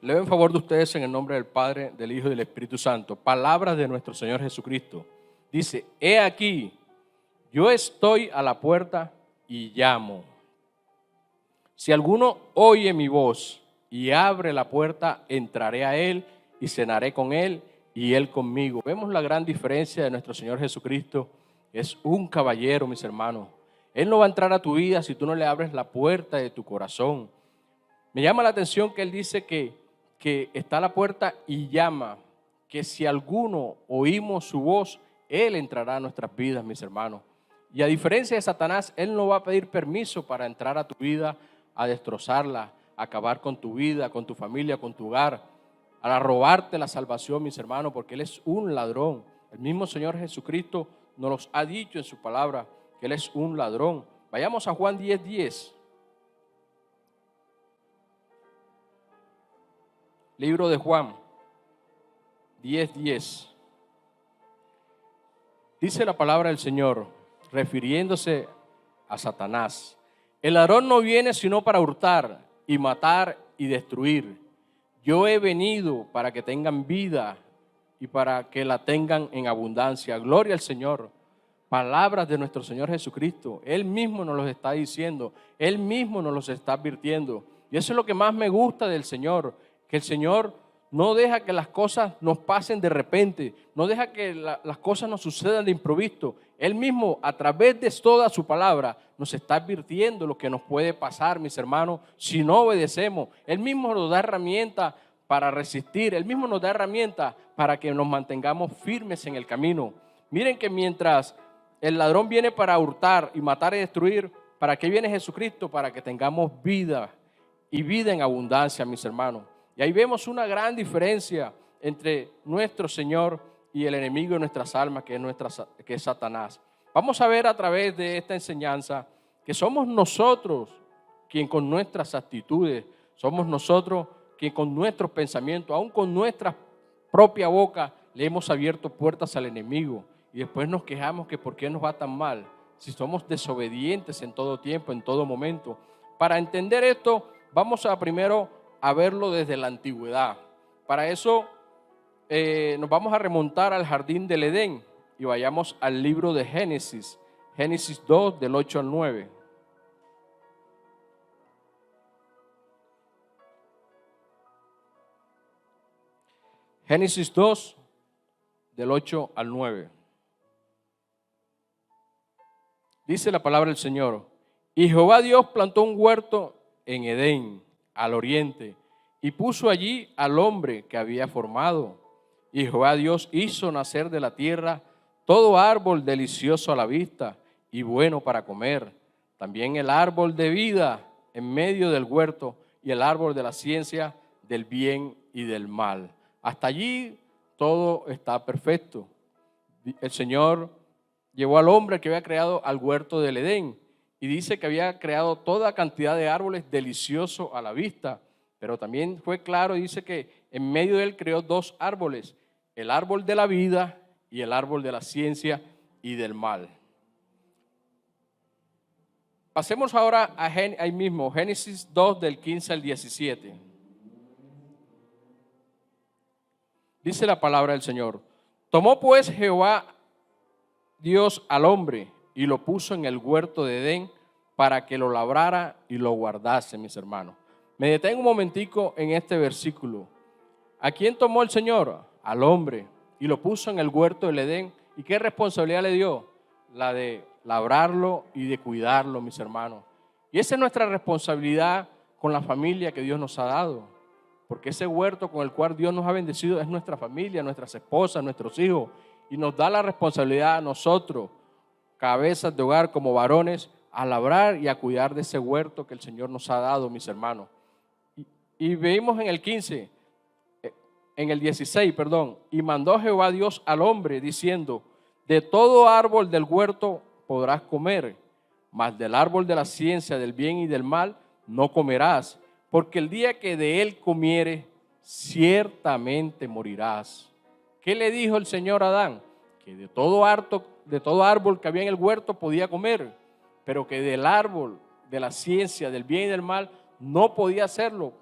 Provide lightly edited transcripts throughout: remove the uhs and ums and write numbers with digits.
Leo en favor de ustedes en el nombre del Padre, del Hijo y del Espíritu Santo. Palabras de nuestro Señor Jesucristo. Dice, he aquí, yo estoy a la puerta y llamo. Si alguno oye mi voz y abre la puerta, entraré a él y cenaré con él y él conmigo. Vemos la gran diferencia de nuestro Señor Jesucristo. Es un caballero, mis hermanos. Él no va a entrar a tu vida si tú no le abres la puerta de tu corazón. Me llama la atención que él dice que está a la puerta y llama, que si alguno oímos su voz, él entrará a nuestras vidas, mis hermanos. Y a diferencia de Satanás, él no va a pedir permiso para entrar a tu vida, a destrozarla, a acabar con tu vida, con tu familia, con tu hogar, a robarte la salvación, mis hermanos, porque él es un ladrón. El mismo Señor Jesucristo nos los ha dicho en su palabra, que él es un ladrón. Vayamos a Juan 10:10. Libro de Juan 10:10. Dice la palabra del Señor, refiriéndose a Satanás. El ladrón no viene sino para hurtar y matar y destruir. Yo he venido para que tengan vida y para que la tengan en abundancia. Gloria al Señor. Palabras de nuestro Señor Jesucristo. Él mismo nos los está diciendo. Él mismo nos los está advirtiendo. Y eso es lo que más me gusta del Señor. Que el Señor no deja que las cosas nos pasen de repente. No deja que las cosas nos sucedan de improviso. Él mismo, a través de toda su palabra, nos está advirtiendo lo que nos puede pasar, mis hermanos, si no obedecemos. Él mismo nos da herramientas para resistir. Él mismo nos da herramientas para que nos mantengamos firmes en el camino. Miren que mientras el ladrón viene para hurtar y matar y destruir, ¿para qué viene Jesucristo? Para que tengamos vida y vida en abundancia, mis hermanos. Y ahí vemos una gran diferencia entre nuestro Señor y el enemigo de nuestras almas, que es Satanás. Vamos a ver a través de esta enseñanza que somos nosotros quien con nuestras actitudes, somos nosotros quien con nuestros pensamientos, aún con nuestra propia boca, le hemos abierto puertas al enemigo. Y después nos quejamos que por qué nos va tan mal, si somos desobedientes en todo tiempo, en todo momento. Para entender esto, vamos a primero a verlo desde la antigüedad. Para eso nos vamos a remontar al jardín del Edén y vayamos al libro de Génesis, Génesis 2 del 8 al 9. Génesis 2 del 8 al 9. Dice la palabra del Señor, y Jehová Dios plantó un huerto en Edén, al oriente, y puso allí al hombre que había formado. Y Jehová Dios hizo nacer de la tierra todo árbol delicioso a la vista y bueno para comer, también el árbol de vida en medio del huerto y el árbol de la ciencia del bien y del mal. Hasta allí todo está perfecto. El Señor llevó al hombre que había creado al huerto del Edén y dice que había creado toda cantidad de árboles deliciosos a la vista, pero también fue claro y dice que en medio de él creó dos árboles, el árbol de la vida y el árbol de la ciencia y del mal. Pasemos ahora ahí mismo, Génesis 2 del 15 al 17. Dice la palabra del Señor, tomó pues Jehová Dios al hombre y lo puso en el huerto de Edén para que lo labrara y lo guardase, mis hermanos. Me detengo un momentico en este versículo. ¿A quién tomó el Señor? Al hombre, y lo puso en el huerto del Edén. ¿Y qué responsabilidad le dio? La de labrarlo y de cuidarlo, mis hermanos. Y esa es nuestra responsabilidad con la familia que Dios nos ha dado. Porque ese huerto con el cual Dios nos ha bendecido es nuestra familia, nuestras esposas, nuestros hijos. Y nos da la responsabilidad a nosotros, cabezas de hogar como varones, a labrar y a cuidar de ese huerto que el Señor nos ha dado, mis hermanos. Y veimos en el 15, en el 16, perdón, y mandó Jehová Dios al hombre diciendo, de todo árbol del huerto podrás comer, mas del árbol de la ciencia del bien y del mal no comerás, porque el día que de él comieres, ciertamente morirás. ¿Qué le dijo el Señor a Adán? Que de todo árbol que había en el huerto podía comer, pero que del árbol de la ciencia del bien y del mal no podía hacerlo.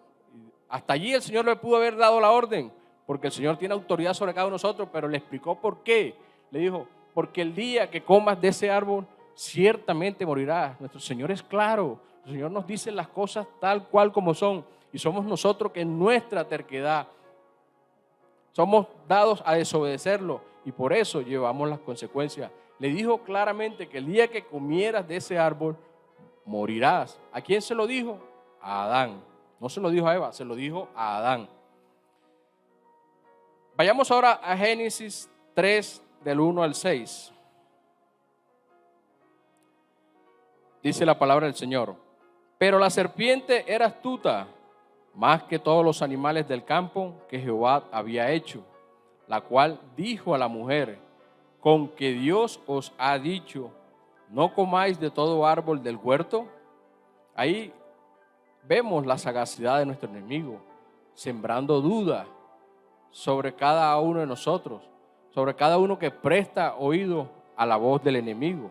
Hasta allí el Señor le pudo haber dado la orden, porque el Señor tiene autoridad sobre cada uno de nosotros, pero le explicó por qué. Le dijo, porque el día que comas de ese árbol, ciertamente morirás. Nuestro Señor es claro, el Señor nos dice las cosas tal cual como son, y somos nosotros que en nuestra terquedad somos dados a desobedecerlo, y por eso llevamos las consecuencias. Le dijo claramente que el día que comieras de ese árbol, morirás. ¿A quién se lo dijo? A Adán. No se lo dijo a Eva, se lo dijo a Adán. Vayamos ahora a Génesis 3, del 1 al 6. Dice la palabra del Señor: pero la serpiente era astuta, más que todos los animales del campo que Jehová había hecho, la cual dijo a la mujer: con que Dios os ha dicho, no comáis de todo árbol del huerto. Ahí vemos la sagacidad de nuestro enemigo, sembrando duda sobre cada uno de nosotros, sobre cada uno que presta oído a la voz del enemigo.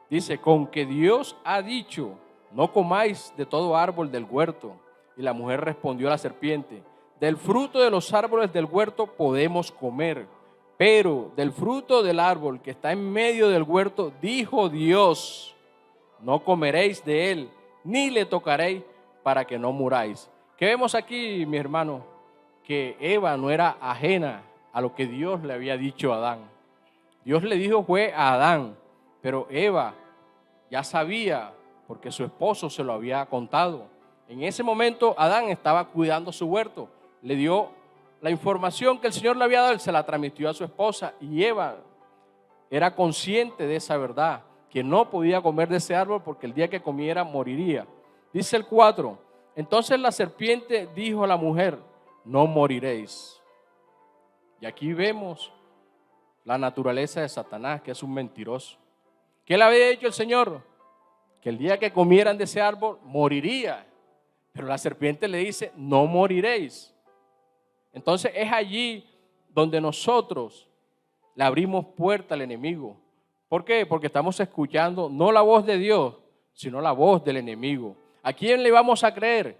Dice, con que Dios ha dicho, no comáis de todo árbol del huerto. Y la mujer respondió a la serpiente: del fruto de los árboles del huerto podemos comer, pero del fruto del árbol que está en medio del huerto, dijo Dios, no comeréis de él, ni le tocaréis, para que no muráis. ¿Qué vemos aquí, mi hermano? Que Eva no era ajena a lo que Dios le había dicho a Adán. Dios le dijo fue a Adán, pero Eva ya sabía porque su esposo se lo había contado. En ese momento Adán estaba cuidando su huerto, le dio la información que el Señor le había dado, él se la transmitió a su esposa, y Eva era consciente de esa verdad, que no podía comer de ese árbol porque el día que comiera moriría. Dice el 4, entonces la serpiente dijo a la mujer, no moriréis. Y aquí vemos la naturaleza de Satanás, que es un mentiroso. ¿Qué le había dicho el Señor? Que el día que comieran de ese árbol moriría. Pero la serpiente le dice, no moriréis. Entonces es allí donde nosotros le abrimos puerta al enemigo. ¿Por qué? Porque estamos escuchando no la voz de Dios, sino la voz del enemigo. ¿A quién le vamos a creer?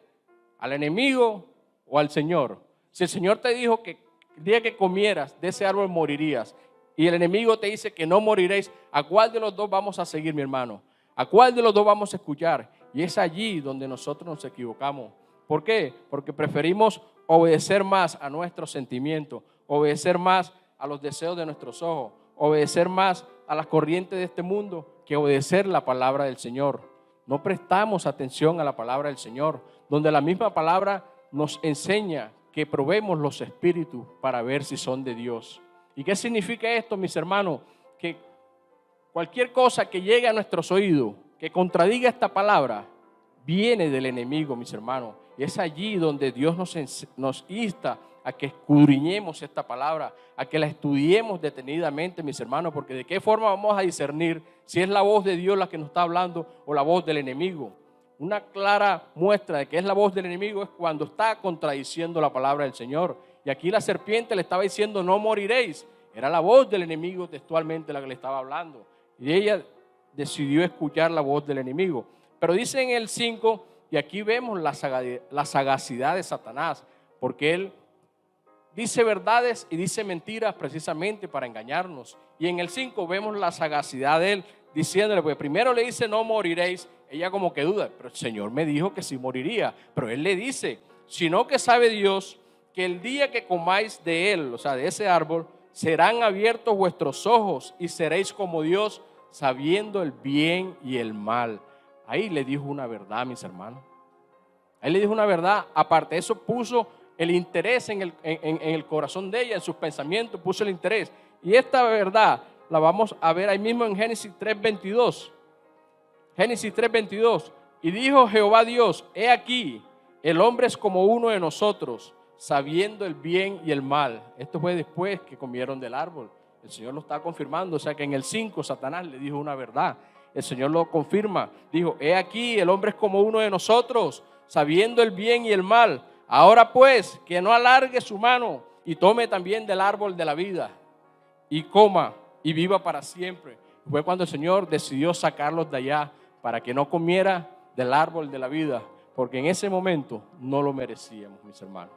¿Al enemigo o al Señor? Si el Señor te dijo que el día que comieras de ese árbol morirías, y el enemigo te dice que no moriréis, ¿a cuál de los dos vamos a seguir, mi hermano? ¿A cuál de los dos vamos a escuchar? Y es allí donde nosotros nos equivocamos. ¿Por qué? Porque preferimos obedecer más a nuestros sentimientos, obedecer más a los deseos de nuestros ojos, obedecer más a las corrientes de este mundo que obedecer la palabra del Señor. No prestamos atención a la palabra del Señor, donde la misma palabra nos enseña que probemos los espíritus para ver si son de Dios. ¿Y qué significa esto, mis hermanos? Que cualquier cosa que llegue a nuestros oídos, que contradiga esta palabra, viene del enemigo, mis hermanos. Y es allí donde Dios nos insta a que escudriñemos esta palabra, a que la estudiemos detenidamente, mis hermanos, porque de qué forma vamos a discernir si es la voz de Dios la que nos está hablando o la voz del enemigo. Una clara muestra de que es la voz del enemigo es cuando está contradiciendo la palabra del Señor. Y aquí la serpiente le estaba diciendo, no moriréis. Era la voz del enemigo textualmente la que le estaba hablando. Y ella decidió escuchar la voz del enemigo. Pero dice en el 5, y aquí vemos la sagacidad de Satanás, porque él dice verdades y dice mentiras precisamente para engañarnos. Y en el 5 vemos la sagacidad de él, diciéndole, pues primero le dice, no moriréis. Ella como que duda, pero el Señor me dijo que sí moriría. Pero él le dice, sino que sabe Dios que el día que comáis de él, o sea, de ese árbol, serán abiertos vuestros ojos y seréis como Dios, sabiendo el bien y el mal. Ahí le dijo una verdad, mis hermanos. Ahí le dijo una verdad. Aparte de eso, puso el interés en el corazón de ella, en sus pensamientos, puso el interés. Y esta verdad la vamos a ver ahí mismo en Génesis 3:22. Génesis 3:22. Y dijo Jehová Dios, he aquí, el hombre es como uno de nosotros, sabiendo el bien y el mal. Esto fue después que comieron del árbol. El Señor lo está confirmando. O sea que en el 5 Satanás le dijo una verdad. El Señor lo confirma. Dijo, he aquí, el hombre es como uno de nosotros, sabiendo el bien y el mal. Ahora pues, que no alargue su mano y tome también del árbol de la vida y coma y viva para siempre. Fue cuando el Señor decidió sacarlos de allá para que no comiera del árbol de la vida, porque en ese momento no lo merecíamos, mis hermanos.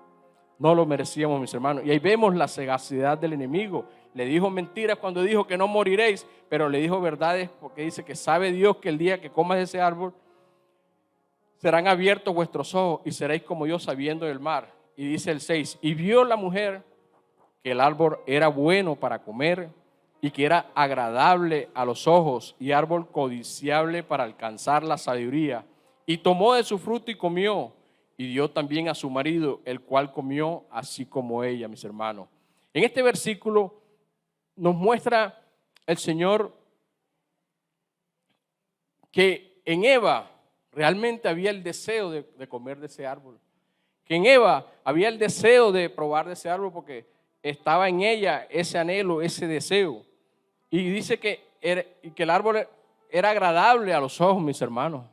No lo merecíamos, mis hermanos. Y ahí vemos la sagacidad del enemigo. Le dijo mentiras cuando dijo que no moriréis, pero le dijo verdades porque dice que sabe Dios que el día que comas de ese árbol serán abiertos vuestros ojos y seréis como yo sabiendo del mar. Y dice el 6, y vio la mujer que el árbol era bueno para comer y que era agradable a los ojos y árbol codiciable para alcanzar la sabiduría. Y tomó de su fruto y comió, y dio también a su marido, el cual comió así como ella, mis hermanos. En este versículo nos muestra el Señor que en Eva realmente había el deseo de comer de ese árbol. Que en Eva había el deseo de probar de ese árbol porque estaba en ella ese anhelo, ese deseo. Y dice que el árbol era agradable a los ojos, mis hermanos.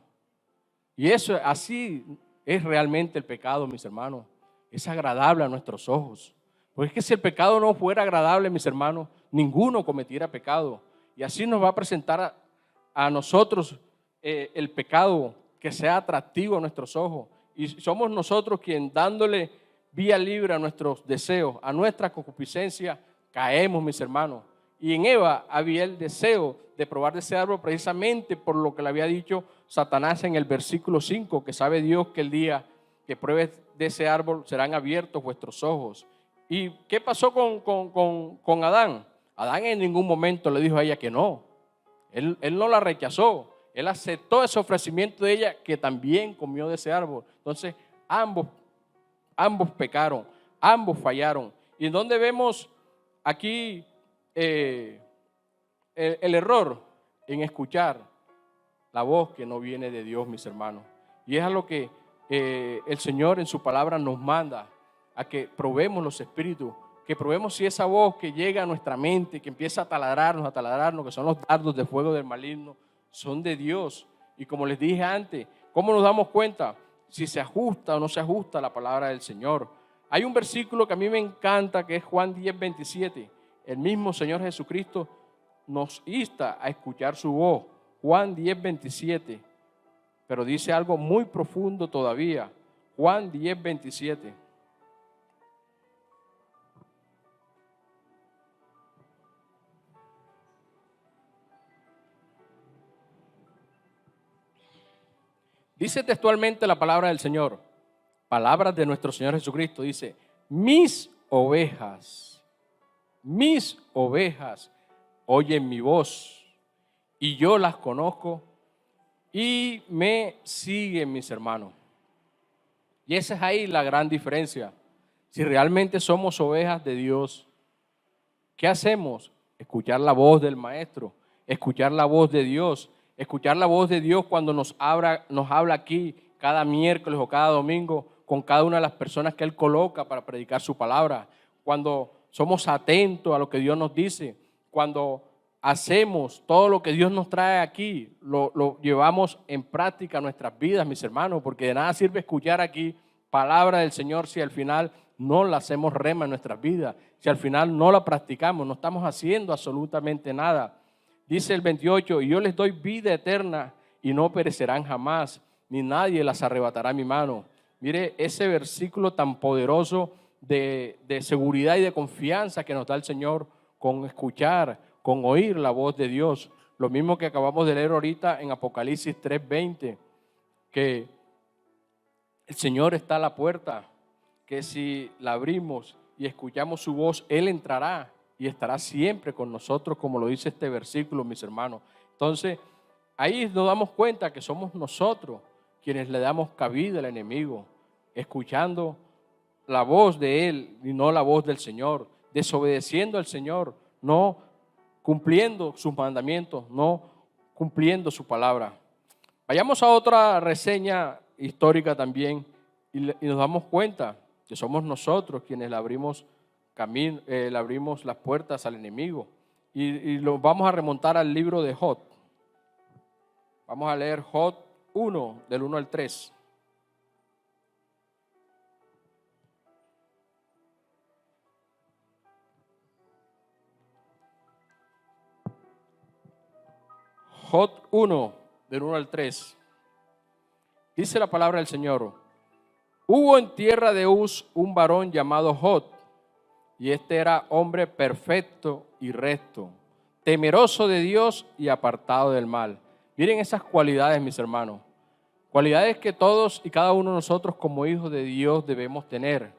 Y eso, así es realmente el pecado, mis hermanos. Es agradable a nuestros ojos. Porque es que si el pecado no fuera agradable, mis hermanos, ninguno cometiera pecado. Y así nos va a presentar a nosotros el pecado que sea atractivo a nuestros ojos. Y somos nosotros quien dándole vía libre a nuestros deseos, a nuestra concupiscencia, caemos, mis hermanos. Y en Eva había el deseo de probar de ese árbol precisamente por lo que le había dicho Satanás en el versículo 5, que sabe Dios que el día que pruebes de ese árbol serán abiertos vuestros ojos. ¿Y qué pasó con Adán? Adán en ningún momento le dijo a ella que no. Él no la rechazó. Él aceptó ese ofrecimiento de ella que también comió de ese árbol. Entonces, ambos pecaron, ambos fallaron. ¿Y en dónde vemos aquí el error? En escuchar la voz que no viene de Dios, mis hermanos. Y es a lo que el Señor en su palabra nos manda, a que probemos los espíritus, que probemos si esa voz que llega a nuestra mente, que empieza a taladrarnos, que son los dardos de fuego del maligno, son de Dios. Y como les dije antes, ¿cómo nos damos cuenta si se ajusta o no se ajusta a la palabra del Señor? Hay un versículo que a mí me encanta, que es Juan 10:27. El mismo Señor Jesucristo nos insta a escuchar su voz. Juan 10:27. Pero dice algo muy profundo todavía. Juan 10:27. Dice textualmente la palabra del Señor, palabras de nuestro Señor Jesucristo, dice, mis ovejas oyen mi voz y yo las conozco y me siguen, mis hermanos. Y esa es ahí la gran diferencia. Si realmente somos ovejas de Dios, ¿qué hacemos? Escuchar la voz del Maestro, escuchar la voz de Dios. Escuchar la voz de Dios cuando nos habla aquí cada miércoles o cada domingo con cada una de las personas que Él coloca para predicar su palabra. Cuando somos atentos a lo que Dios nos dice. Cuando hacemos todo lo que Dios nos trae aquí, lo llevamos en práctica en nuestras vidas, mis hermanos, porque de nada sirve escuchar aquí palabra del Señor si al final no la hacemos rema en nuestras vidas, si al final no la practicamos, no estamos haciendo absolutamente nada. Dice el 28, y yo les doy vida eterna y no perecerán jamás, ni nadie las arrebatará a mi mano. Mire ese versículo tan poderoso de seguridad y de confianza que nos da el Señor con escuchar, con oír la voz de Dios. Lo mismo que acabamos de leer ahorita en Apocalipsis 3:20, que el Señor está a la puerta, que si la abrimos y escuchamos su voz, Él entrará y estará siempre con nosotros, como lo dice este versículo, mis hermanos. Entonces, ahí nos damos cuenta que somos nosotros quienes le damos cabida al enemigo, escuchando la voz de Él y no la voz del Señor, desobedeciendo al Señor, no cumpliendo sus mandamientos, no cumpliendo su palabra. Vayamos a otra reseña histórica también y nos damos cuenta que somos nosotros quienes le abrimos le abrimos las puertas al enemigo. Y lo vamos a remontar al libro de Job. Vamos a leer Job 1, del 1 al 3. Job 1, del 1 al 3. Dice la palabra del Señor: hubo en tierra de Uz un varón llamado Jod, y este era hombre perfecto y recto, temeroso de Dios y apartado del mal. Miren esas cualidades, mis hermanos. Cualidades que todos y cada uno de nosotros como hijos de Dios debemos tener.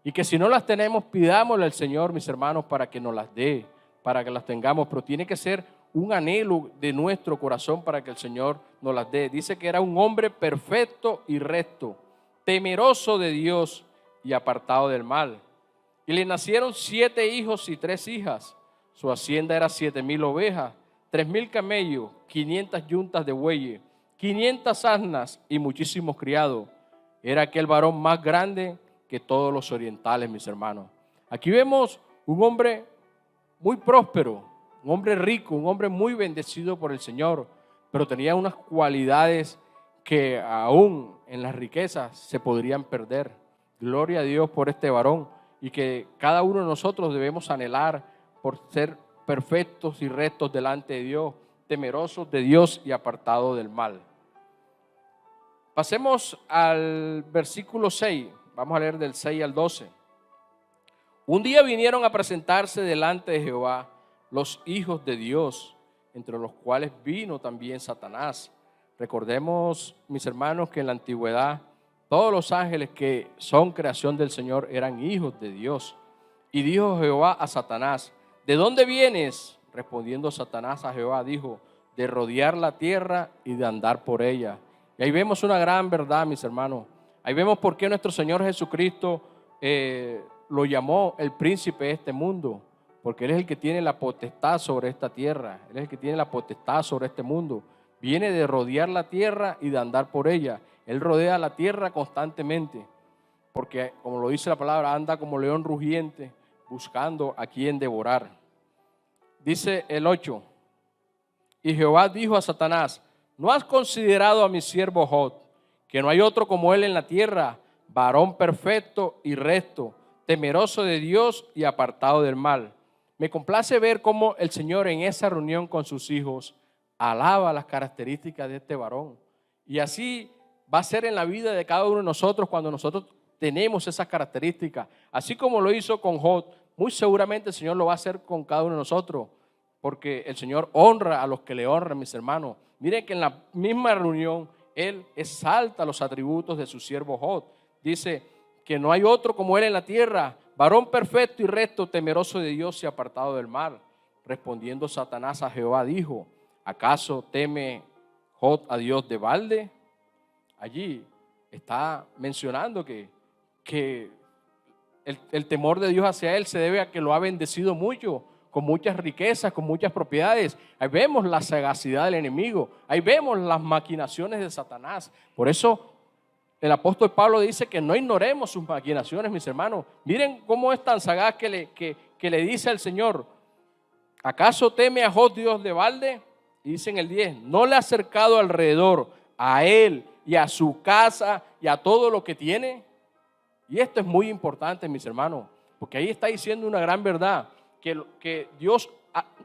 Y que si no las tenemos, pidámosle al Señor, mis hermanos, para que nos las dé, para que las tengamos. Pero tiene que ser un anhelo de nuestro corazón para que el Señor nos las dé. Dice que era un hombre perfecto y recto, temeroso de Dios y apartado del mal. Y le nacieron 7 hijos y 3 hijas. Su hacienda era 7,000 ovejas, 3,000 camellos, 500 yuntas de bueyes, 500 asnas y muchísimos criados. Era aquel varón más grande que todos los orientales, mis hermanos. Aquí vemos un hombre muy próspero, un hombre rico, un hombre muy bendecido por el Señor, pero tenía unas cualidades que aún en las riquezas se podrían perder. Gloria a Dios por este varón, y que cada uno de nosotros debemos anhelar por ser perfectos y rectos delante de Dios, temerosos de Dios y apartados del mal. Pasemos al versículo 6, vamos a leer del 6 al 12. Un día vinieron a presentarse delante de Jehová los hijos de Dios, entre los cuales vino también Satanás. Recordemos, mis hermanos, que en la antigüedad todos los ángeles que son creación del Señor eran hijos de Dios. Y dijo Jehová a Satanás: ¿de dónde vienes? Respondiendo Satanás a Jehová, dijo: de rodear la tierra y de andar por ella. Y ahí vemos una gran verdad, mis hermanos. Ahí vemos por qué nuestro Señor Jesucristo lo llamó el príncipe de este mundo, porque Él es el que tiene la potestad sobre esta tierra, Él es el que tiene la potestad sobre este mundo. Viene de rodear la tierra y de andar por ella. Él rodea la tierra constantemente, porque como lo dice la palabra, anda como león rugiente, buscando a quien devorar. Dice el 8, y Jehová dijo a Satanás: ¿no has considerado a mi siervo Job, que no hay otro como él en la tierra, varón perfecto y recto, temeroso de Dios y apartado del mal? Me complace ver cómo el Señor en esa reunión con sus hijos alaba las características de este varón. Y así va a ser en la vida de cada uno de nosotros cuando nosotros tenemos esas características. Así como lo hizo con Job, muy seguramente el Señor lo va a hacer con cada uno de nosotros, porque el Señor honra a los que le honran, mis hermanos. Miren que en la misma reunión Él exalta los atributos de su siervo Job. Dice que no hay otro como Él en la tierra, varón perfecto y recto, temeroso de Dios y apartado del mal. Respondiendo Satanás a Jehová, dijo: ¿acaso teme Job a Dios de balde? Allí está mencionando que el temor de Dios hacia Él se debe a que lo ha bendecido mucho, con muchas riquezas, con muchas propiedades. Ahí vemos la sagacidad del enemigo, ahí vemos las maquinaciones de Satanás. Por eso el apóstol Pablo dice que no ignoremos sus maquinaciones, mis hermanos. Miren cómo es tan sagaz que le dice al Señor: ¿acaso teme a Job Dios de balde? Y dice en el 10, no le ha acercado alrededor a él y a su casa y a todo lo que tiene. Y esto es muy importante, mis hermanos, porque ahí está diciendo una gran verdad, que Dios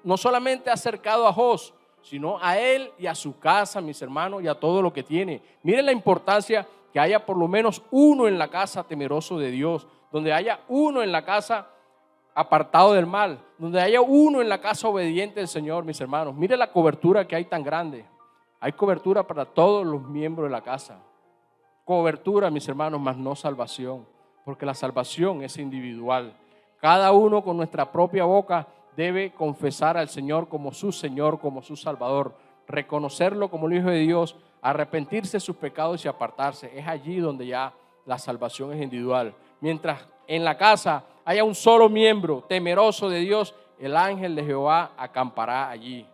no solamente ha acercado a Job, sino a él y a su casa, mis hermanos, y a todo lo que tiene. Miren la importancia que haya por lo menos uno en la casa temeroso de Dios, donde haya uno en la casa apartado del mal, donde haya uno en la casa obediente del Señor, mis hermanos. Mire la cobertura que hay tan grande. Hay cobertura para todos los miembros de la casa. Cobertura, mis hermanos, mas no salvación, porque la salvación es individual. Cada uno con nuestra propia boca debe confesar al Señor, como su Salvador, reconocerlo como el Hijo de Dios, arrepentirse de sus pecados y apartarse. Es allí donde ya la salvación es individual. Mientras en la casa haya un solo miembro temeroso de Dios, el ángel de Jehová acampará allí.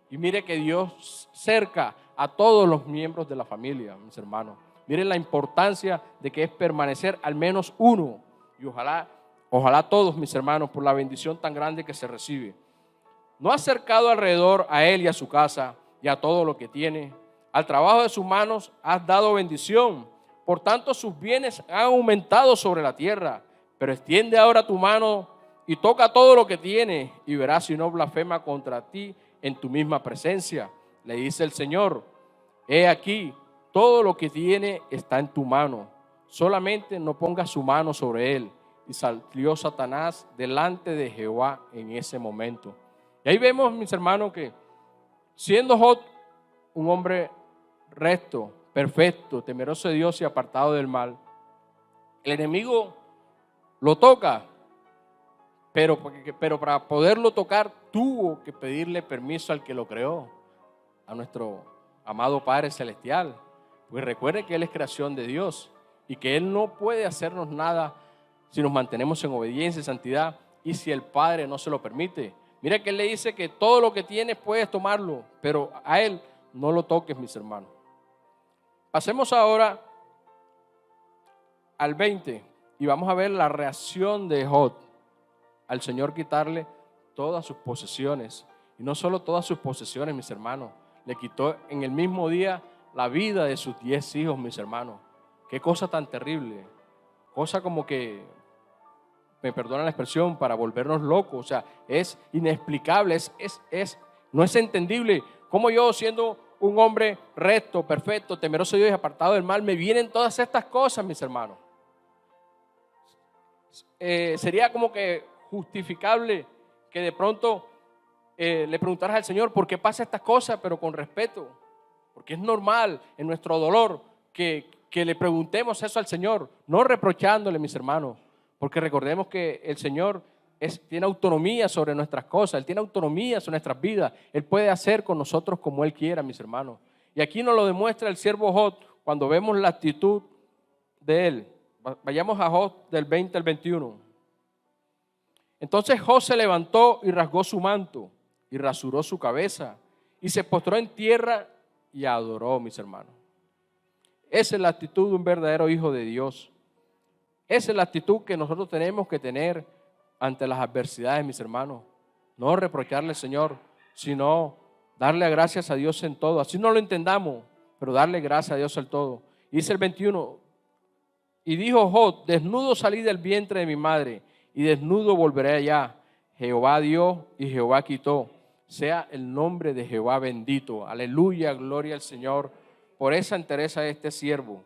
Y mire que Dios cerca a todos los miembros de la familia, mis hermanos. Miren la importancia de que es permanecer al menos uno. Y ojalá todos, mis hermanos, por la bendición tan grande que se recibe. No ha cercado alrededor a él y a su casa y a todo lo que tiene. Al trabajo de sus manos has dado bendición. Por tanto, sus bienes han aumentado sobre la tierra. Pero extiende ahora tu mano y toca todo lo que tiene, y verás si no blasfema contra ti en tu misma presencia. Le dice el Señor: he aquí, todo lo que tiene está en tu mano. Solamente no pongas su mano sobre él. Y salió Satanás delante de Jehová en ese momento. Y ahí vemos, mis hermanos, que siendo Job un hombre recto, perfecto, temeroso de Dios y apartado del mal, el enemigo lo toca, pero para poderlo tocar tuvo que pedirle permiso al que lo creó, a nuestro amado Padre Celestial. Pues recuerde que Él es creación de Dios y que Él no puede hacernos nada si nos mantenemos en obediencia y santidad y si el Padre no se lo permite. Mira que Él le dice que todo lo que tienes puedes tomarlo, pero a Él no lo toques, mis hermanos. Pasemos ahora al 20 y vamos a ver la reacción de Job al Señor quitarle todas sus posesiones. Y no solo todas sus posesiones, mis hermanos, le quitó en el mismo día la vida de sus 10 hijos, mis hermanos. Qué cosa tan terrible. Cosa como que, me perdonan la expresión, para volvernos locos. O sea, es inexplicable, no es entendible. Cómo yo, siendo un hombre recto, perfecto, temeroso de Dios y apartado del mal, me vienen todas estas cosas, mis hermanos. Sería como que justificable que de pronto le preguntaras al Señor por qué pasa estas cosas, pero con respeto, porque es normal en nuestro dolor que le preguntemos eso al Señor, no reprochándole, mis hermanos, porque recordemos que el Señor tiene autonomía sobre nuestras cosas, Él tiene autonomía sobre nuestras vidas, Él puede hacer con nosotros como Él quiera, mis hermanos. Y aquí nos lo demuestra el siervo Job cuando vemos la actitud de él. Vayamos a Job del 20 al 21. Entonces Job se levantó y rasgó su manto y rasuró su cabeza y se postró en tierra y adoró, mis hermanos. Esa es la actitud de un verdadero hijo de Dios. Esa es la actitud que nosotros tenemos que tener ante las adversidades, mis hermanos. No reprocharle al Señor, sino darle gracias a Dios en todo. Así no lo entendamos, pero darle gracias a Dios en todo. Y dice el 21, y dijo Job, desnudo salí del vientre de mi madre, y desnudo volveré allá. Jehová dio y Jehová quitó. Sea el nombre de Jehová bendito. Aleluya, gloria al Señor por esa entereza de este siervo.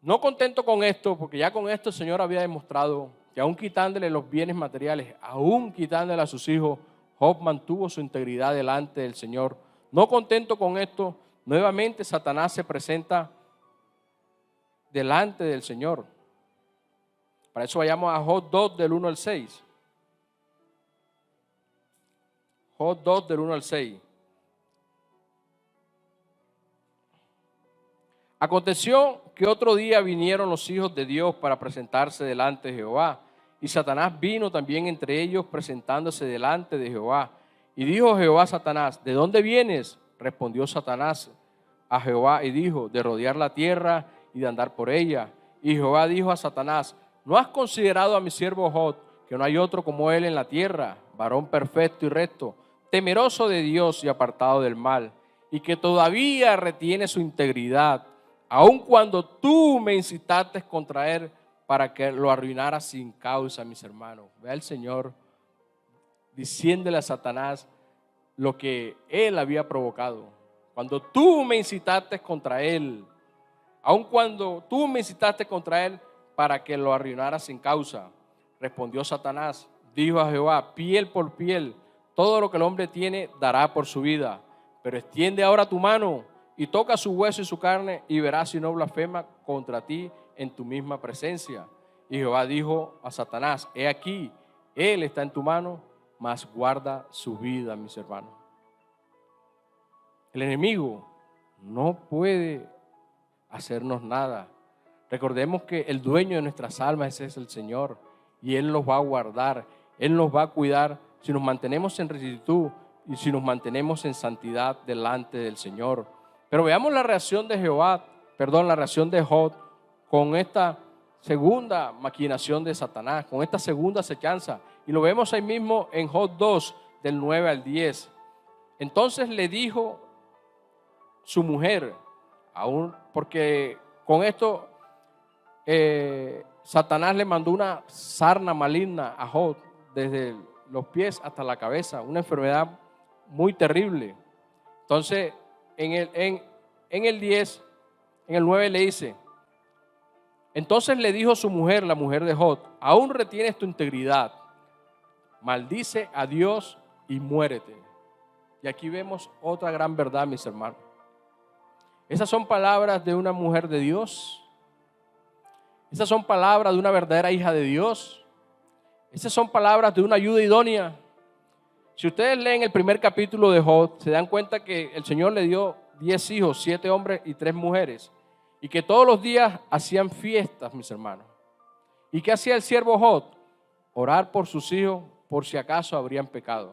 No contento con esto, porque ya con esto el Señor había demostrado que aún quitándole los bienes materiales, aún quitándole a sus hijos, Job mantuvo su integridad delante del Señor. No contento con esto, nuevamente Satanás se presenta delante del Señor. Para eso vayamos a Job 2 del 1 al 6. Job 2 del 1 al 6. Aconteció que otro día vinieron los hijos de Dios para presentarse delante de Jehová. Y Satanás vino también entre ellos presentándose delante de Jehová. Y dijo Jehová a Satanás, ¿de dónde vienes? Respondió Satanás a Jehová y dijo, de rodear la tierra y de andar por ella. Y Jehová dijo a Satanás, ¿no has considerado a mi siervo Job, que no hay otro como él en la tierra, varón perfecto y recto, temeroso de Dios y apartado del mal, y que todavía retiene su integridad, aun cuando tú me incitaste contra él para que lo arruinara sin causa, mis hermanos? Vea el Señor diciéndole a Satanás lo que él había provocado. Cuando tú me incitaste contra él, aun cuando tú me incitaste contra él para que lo arruinara sin causa, respondió Satanás, dijo a Jehová, piel por piel, todo lo que el hombre tiene dará por su vida, pero extiende ahora tu mano y toca su hueso y su carne y verás si no blasfema contra ti en tu misma presencia. Y Jehová dijo a Satanás, he aquí, él está en tu mano, mas guarda su vida, mis hermanos. El enemigo no puede hacernos nada. Recordemos que el dueño de nuestras almas es el Señor y Él nos va a guardar, Él nos va a cuidar si nos mantenemos en rectitud y si nos mantenemos en santidad delante del Señor. Pero veamos la reacción de la reacción de Job con esta segunda maquinación de Satanás, con esta segunda acechanza. Y lo vemos ahí mismo en Job 2, del 9 al 10. Entonces le dijo su mujer, aún porque con esto Satanás le mandó una sarna maligna a Job desde los pies hasta la cabeza, una enfermedad muy terrible. Entonces en el 10, en el 9 le dice: entonces le dijo su mujer, la mujer de Jod: aún retienes tu integridad, maldice a Dios y muérete. Y aquí vemos otra gran verdad, mis hermanos. Esas son palabras de una mujer de Dios. Esas son palabras de una verdadera hija de Dios. Esas son palabras de una ayuda idónea. Si ustedes leen el primer capítulo de Jod, se dan cuenta que el Señor le dio 10 hijos, 7 hombres y 3 mujeres, y que todos los días hacían fiestas, mis hermanos. ¿Y qué hacía el siervo Jod? Orar por sus hijos por si acaso habrían pecado.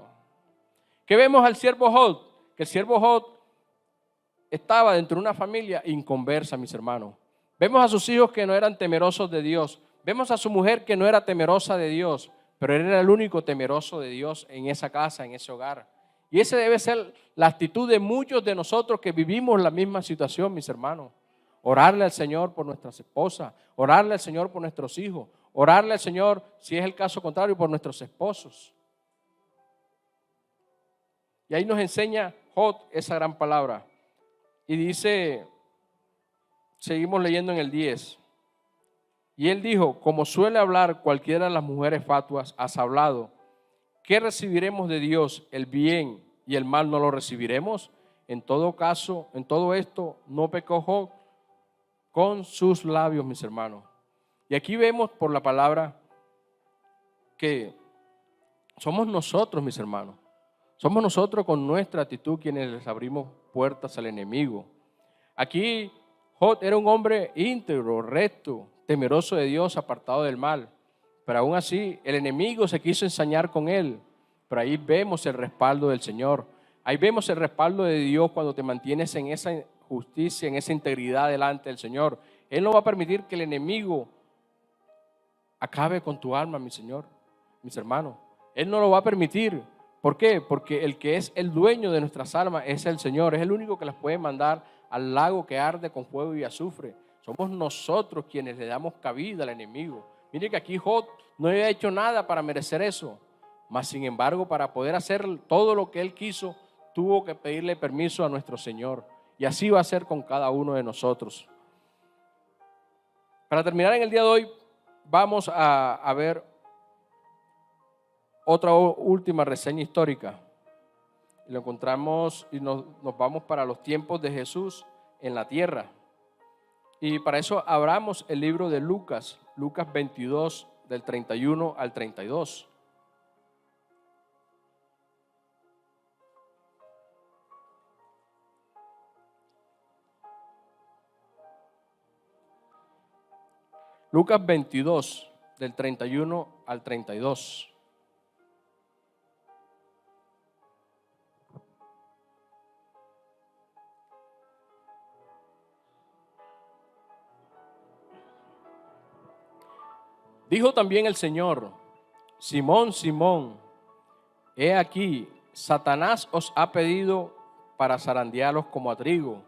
¿Qué vemos al siervo Jod? Que el siervo Jod estaba dentro de una familia inconversa, mis hermanos. Vemos a sus hijos que no eran temerosos de Dios. Vemos a su mujer que no era temerosa de Dios, pero él era el único temeroso de Dios en esa casa, en ese hogar. Y esa debe ser la actitud de muchos de nosotros que vivimos la misma situación, mis hermanos. Orarle al Señor por nuestras esposas, orarle al Señor por nuestros hijos, orarle al Señor, si es el caso contrario, por nuestros esposos. Y ahí nos enseña Jod esa gran palabra. Y dice, seguimos leyendo en el 10. Y él dijo: como suele hablar cualquiera de las mujeres fatuas, has hablado. ¿Qué recibiremos de Dios? ¿El bien y el mal no lo recibiremos? En todo caso, en todo esto, no pecó Jod con sus labios, mis hermanos. Y aquí vemos por la palabra que somos nosotros, mis hermanos. Somos nosotros con nuestra actitud quienes les abrimos puertas al enemigo. Aquí Jod era un hombre íntegro, recto, temeroso de Dios, apartado del mal. Pero aún así el enemigo se quiso ensañar con él. Pero ahí vemos el respaldo del Señor. Ahí vemos el respaldo de Dios cuando te mantienes en esa justicia, en esa integridad delante del Señor. Él no va a permitir que el enemigo acabe con tu alma, mi Señor, mis hermanos. Él no lo va a permitir. ¿Por qué? Porque el que es el dueño de nuestras almas es el Señor. Es el único que las puede mandar al lago que arde con fuego y azufre. Somos nosotros quienes le damos cabida al enemigo. Mire que aquí Jod no había hecho nada para merecer eso. Mas sin embargo, para poder hacer todo lo que él quiso, tuvo que pedirle permiso a nuestro Señor. Y así va a ser con cada uno de nosotros. Para terminar en el día de hoy, vamos a ver otra última reseña histórica. Lo encontramos y nos vamos para los tiempos de Jesús en la tierra. Y para eso abramos el libro de Lucas, Lucas 22, del 31 al 32. Lucas 22, del 31 al 32. Dijo también el Señor: Simón, Simón, he aquí, Satanás os ha pedido para zarandearos como a trigo,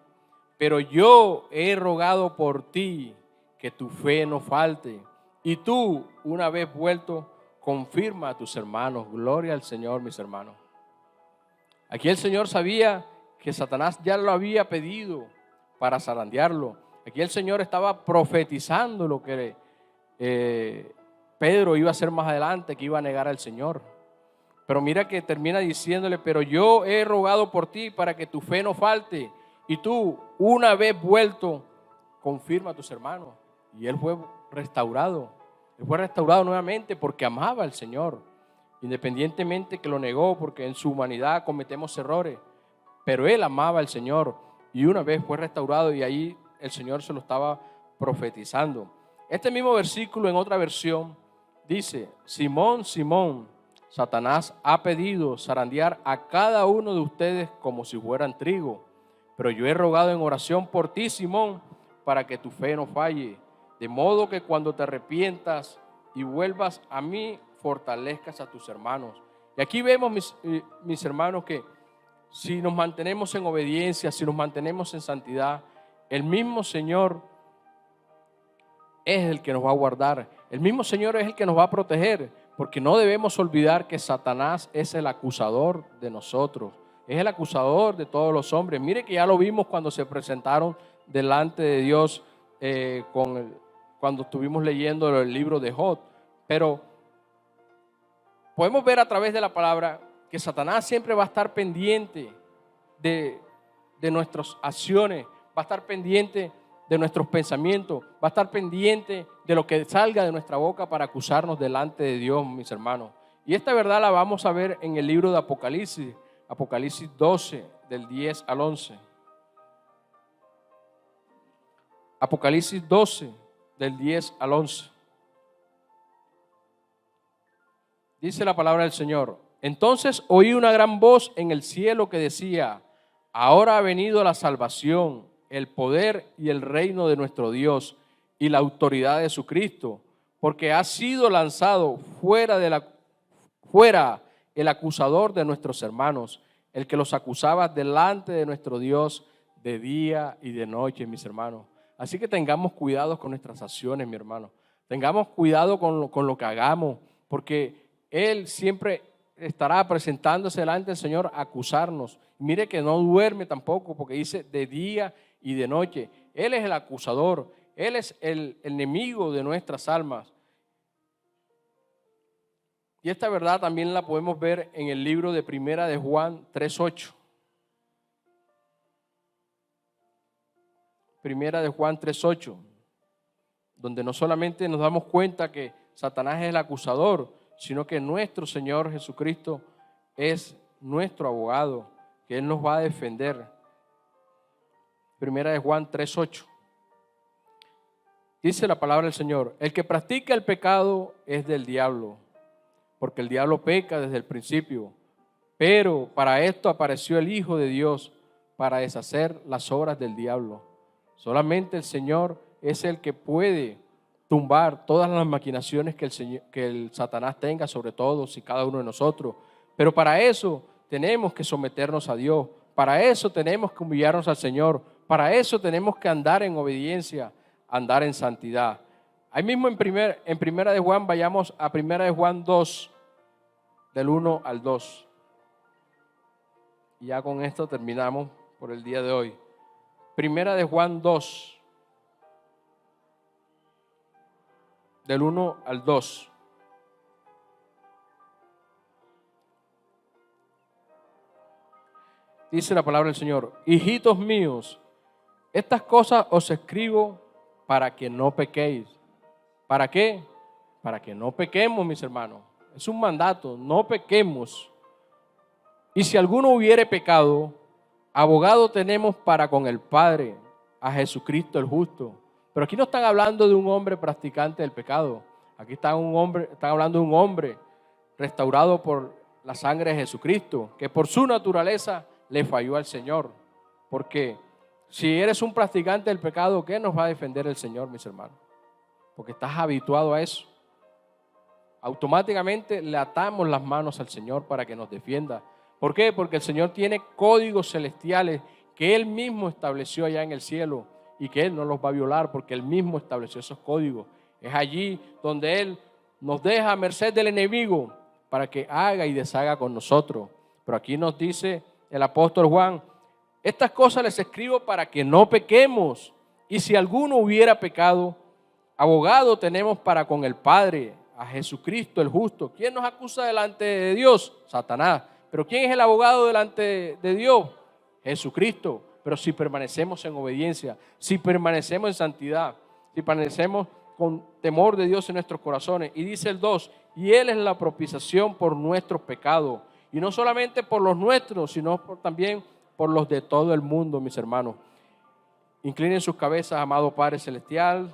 pero yo he rogado por ti que tu fe no falte, y tú, una vez vuelto, confirma a tus hermanos. Gloria al Señor, mis hermanos. Aquí el Señor sabía que Satanás ya lo había pedido para zarandearlo. Aquí el Señor estaba profetizando lo que Pedro iba a hacer más adelante, que iba a negar al Señor. Pero mira que termina diciéndole: pero yo he rogado por ti para que tu fe no falte, y tú, una vez vuelto, confirma a tus hermanos. Y él fue restaurado. Él fue restaurado nuevamente porque amaba al Señor, independientemente que lo negó, porque en su humanidad cometemos errores, pero él amaba al Señor y una vez fue restaurado, y ahí el Señor se lo estaba profetizando. Este mismo versículo en otra versión dice: Simón, Simón, Satanás ha pedido zarandear a cada uno de ustedes como si fueran trigo, pero yo he rogado en oración por ti, Simón, para que tu fe no falle, de modo que cuando te arrepientas y vuelvas a mí, fortalezcas a tus hermanos. Y aquí vemos, mis hermanos, que si nos mantenemos en obediencia, si nos mantenemos en santidad, el mismo Señor es el que nos va a guardar. El mismo Señor es el que nos va a proteger, porque no debemos olvidar que Satanás es el acusador de nosotros. Es el acusador de todos los hombres. Mire que ya lo vimos cuando se presentaron delante de Dios cuando estuvimos leyendo el libro de Job. Pero podemos ver a través de la palabra que Satanás siempre va a estar pendiente de nuestras acciones, va a estar pendiente de nuestros pensamientos, va a estar pendiente de lo que salga de nuestra boca para acusarnos delante de Dios, mis hermanos. Y esta verdad la vamos a ver en el libro de Apocalipsis, Apocalipsis 12, del 10 al 11. Apocalipsis 12, del 10 al 11. Dice la palabra del Señor: entonces oí una gran voz en el cielo que decía: ahora ha venido la salvación, el poder y el reino de nuestro Dios y la autoridad de su Cristo, porque ha sido lanzado fuera el acusador de nuestros hermanos, el que los acusaba delante de nuestro Dios de día y de noche, mis hermanos. Así que tengamos cuidado con nuestras acciones, mi hermano. Tengamos cuidado con lo que hagamos, porque Él siempre estará presentándose delante del Señor a acusarnos. Mire que no duerme tampoco, porque dice de día y de noche. Él es el acusador, Él es el enemigo de nuestras almas. Y esta verdad también la podemos ver en el libro de Primera de Juan 3:8. Primera de Juan 3:8, donde no solamente nos damos cuenta que Satanás es el acusador, sino que nuestro Señor Jesucristo es nuestro abogado, que Él nos va a defender. Primera de Juan 3:8. Dice la palabra del Señor: el que practica el pecado es del diablo, porque el diablo peca desde el principio. Pero para esto apareció el Hijo de Dios, para deshacer las obras del diablo. Solamente el Señor es el que puede tumbar todas las maquinaciones que el Satanás tenga sobre todos y cada uno de nosotros. Pero para eso tenemos que someternos a Dios. Para eso tenemos que humillarnos al Señor. Para eso tenemos que andar en obediencia, andar en santidad. Ahí mismo en Primera de Juan, vayamos a Primera de Juan 2, del 1 al 2. Y ya con esto terminamos por el día de hoy. Primera de Juan 2, del 1 al 2. Dice la palabra del Señor: hijitos míos, estas cosas os escribo para que no pequéis. ¿Para qué? Para que no pequemos, mis hermanos. Es un mandato, no pequemos. Y si alguno hubiere pecado, abogado tenemos para con el Padre, a Jesucristo el justo. Pero aquí no están hablando de un hombre practicante del pecado. Aquí están hablando de un hombre restaurado por la sangre de Jesucristo, que por su naturaleza le falló al Señor. Porque si eres un practicante del pecado, ¿qué nos va a defender el Señor, mis hermanos? Porque estás habituado a eso. Automáticamente le atamos las manos al Señor para que nos defienda. ¿Por qué? Porque el Señor tiene códigos celestiales que Él mismo estableció allá en el cielo y que Él no los va a violar porque Él mismo estableció esos códigos. Es allí donde Él nos deja a merced del enemigo para que haga y deshaga con nosotros. Pero aquí nos dice el apóstol Juan: estas cosas les escribo para que no pequemos. Y si alguno hubiera pecado, abogado tenemos para con el Padre, a Jesucristo el justo. ¿Quién nos acusa delante de Dios? Satanás. ¿Pero quién es el abogado delante de Dios? Jesucristo. Pero si permanecemos en obediencia, si permanecemos en santidad, si permanecemos con temor de Dios en nuestros corazones. Y dice el 2, y Él es la propiciación por nuestros pecados. Y no solamente por los nuestros, sino también por los de todo el mundo, mis hermanos. Inclinen sus cabezas, amado Padre Celestial.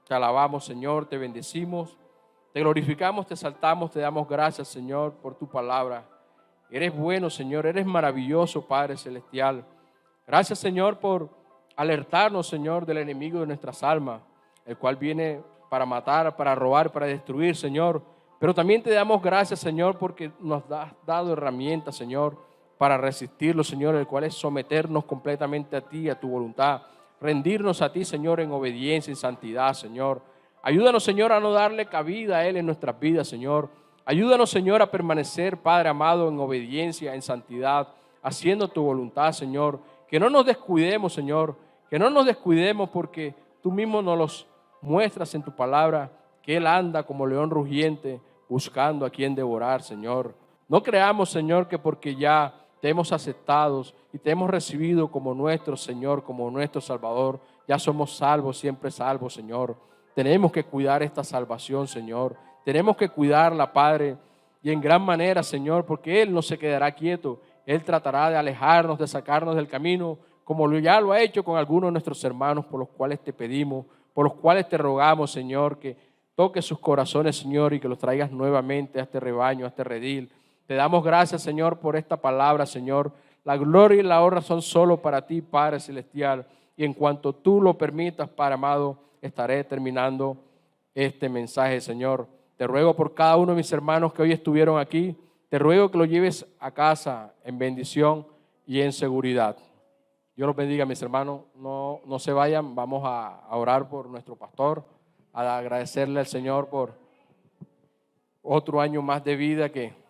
Te alabamos, Señor, te bendecimos, te glorificamos, te exaltamos, te damos gracias, Señor, por tu palabra. Eres bueno, Señor, eres maravilloso, Padre Celestial. Gracias, Señor, por alertarnos, Señor, del enemigo de nuestras almas, el cual viene para matar, para robar, para destruir, Señor. Pero también te damos gracias, Señor, porque nos has dado herramientas, Señor, para resistirlo, Señor, el cual es someternos completamente a ti, a tu voluntad. Rendirnos a ti, Señor, en obediencia, en santidad, Señor. Ayúdanos, Señor, a no darle cabida a Él en nuestras vidas, Señor. Ayúdanos, Señor, a permanecer, Padre amado, en obediencia, en santidad. haciendo tu voluntad, Señor. Que no nos descuidemos, Señor, que no nos descuidemos porque tú mismo nos los muestras en tu palabra, que Él anda como león rugiente buscando a quien devorar, Señor. No creamos, Señor, que porque ya te hemos aceptado y te hemos recibido como nuestro Señor, como nuestro Salvador, ya somos salvos, siempre salvos, Señor. Tenemos que cuidar esta salvación, Señor. Tenemos que cuidarla, Padre, y en gran manera, Señor, porque Él no se quedará quieto. Él tratará de alejarnos, de sacarnos del camino, como ya lo ha hecho con algunos de nuestros hermanos, por los cuales te pedimos, por los cuales te rogamos, Señor, que toques sus corazones, Señor, y que los traigas nuevamente a este rebaño, a este redil. Te damos gracias, Señor, por esta palabra, Señor. La gloria y la honra son solo para ti, Padre Celestial. Y en cuanto tú lo permitas, Padre amado, estaré terminando este mensaje, Señor. Te ruego por cada uno de mis hermanos que hoy estuvieron aquí. Te ruego que lo lleves a casa en bendición y en seguridad. Dios los bendiga, mis hermanos. No se vayan. Vamos a orar por nuestro pastor, a agradecerle al Señor por otro año más de vida que